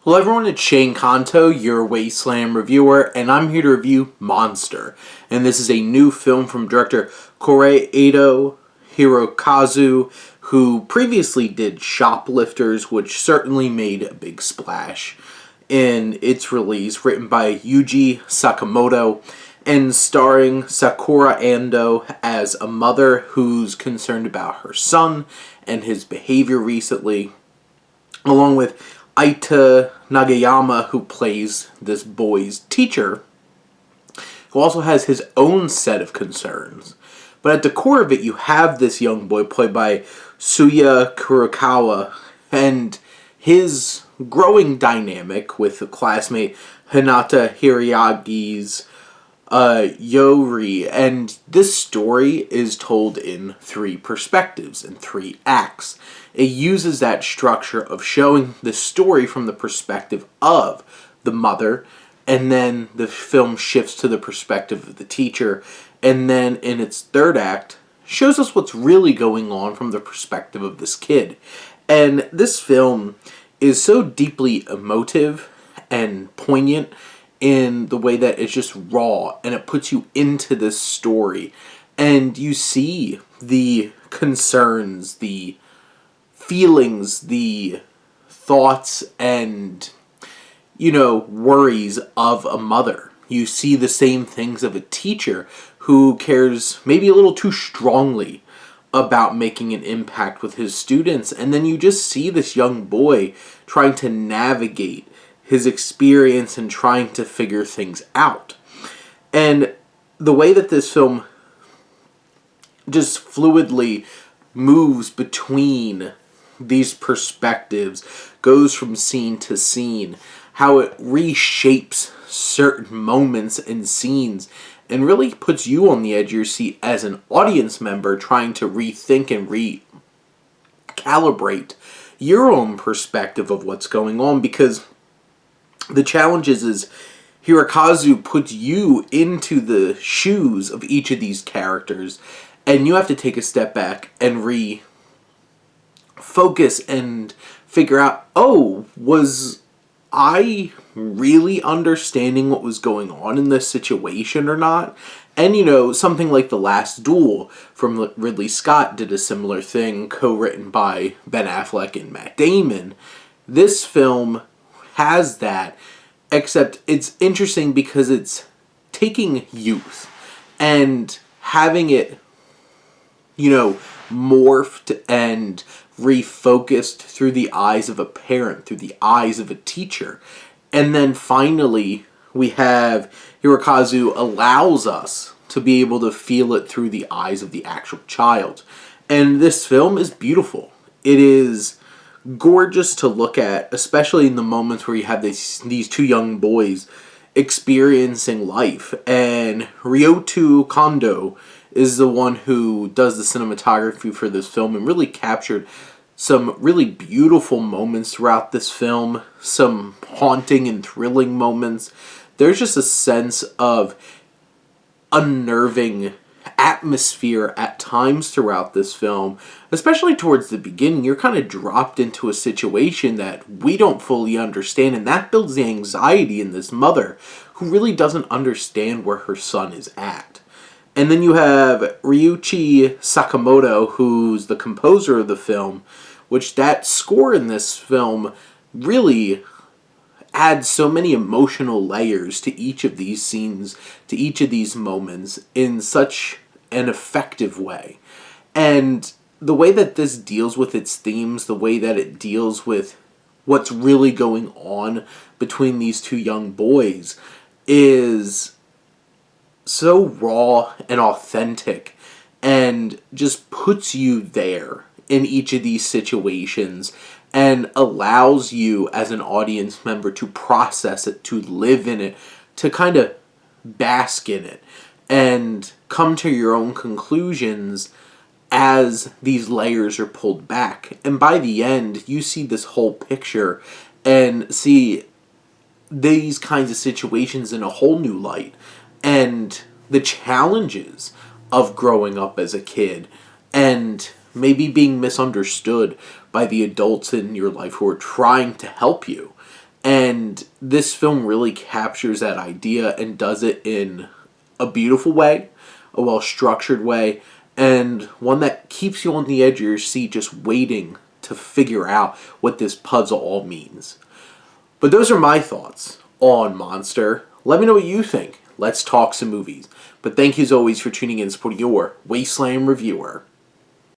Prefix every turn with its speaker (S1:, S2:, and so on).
S1: Hello everyone, it's Shane Kanto, your Wasteland reviewer, and I'm here to review Monster. And this is a new film from director Kore-eda Hirokazu, who previously did Shoplifters, which certainly made a big splash in its release, written by Yuji Sakamoto, and starring Sakura Ando as a mother who's concerned about her son and his behavior recently, along with Aita Nagayama, who plays this boy's teacher, who also has his own set of concerns. But at the core of it, you have this young boy played by Suya Kurokawa and his growing dynamic with the classmate Hinata Hiragi's Yori, and this story is told in three perspectives, in three acts. It uses that structure of showing the story from the perspective of the mother, and then the film shifts to the perspective of the teacher, and then in its third act, shows us what's really going on from the perspective of this kid. And this film is so deeply emotive and poignant in the way that it's just raw, and it puts you into this story, and you see the concerns, the feelings, the thoughts, and worries of a mother. You see the same things of a teacher who cares maybe a little too strongly about making an impact with his students, and then you just see this young boy trying to navigate his experience and trying to figure things out. And the way that this film just fluidly moves between these perspectives, goes from scene to scene, how it reshapes certain moments and scenes, and really puts you on the edge of your seat as an audience member trying to rethink and recalibrate your own perspective of what's going on, because the challenge is Hirokazu puts you into the shoes of each of these characters, and you have to take a step back and refocus and figure out, was I really understanding what was going on in this situation or not? And something like The Last Duel from Ridley Scott did a similar thing, co-written by Ben Affleck and Matt Damon. This film has that, except it's interesting because it's taking youth and having it, morphed and refocused through the eyes of a parent, through the eyes of a teacher. And then finally, we have Hirokazu allows us to be able to feel it through the eyes of the actual child. And this film is beautiful. It is gorgeous to look at, especially in the moments where you have these two young boys experiencing life. And Ryoto Kondo is the one who does the cinematography for this film and really captured some really beautiful moments throughout this film, some haunting and thrilling moments. There's just a sense of unnerving atmosphere at times throughout this film, especially towards the beginning. You're kind of dropped into a situation that we don't fully understand, and that builds the anxiety in this mother who really doesn't understand where her son is at. And then you have Ryuichi Sakamoto, who's the composer of the film, which that score in this film really adds so many emotional layers to each of these scenes, to each of these moments, in such an effective way. And the way that this deals with its themes, the way that it deals with what's really going on between these two young boys is so raw and authentic, and just puts you there in each of these situations and allows you as an audience member to process it, to live in it, to kind of bask in it and come to your own conclusions as these layers are pulled back. And by the end, you see this whole picture and see these kinds of situations in a whole new light, and the challenges of growing up as a kid and maybe being misunderstood by the adults in your life who are trying to help you. And this film really captures that idea and does it in a beautiful way, a well-structured way, and one that keeps you on the edge of your seat just waiting to figure out what this puzzle all means. But those are my thoughts on Monster. Let me know what you think. Let's talk some movies. But thank you as always for tuning in and supporting your Wasteland Reviewer.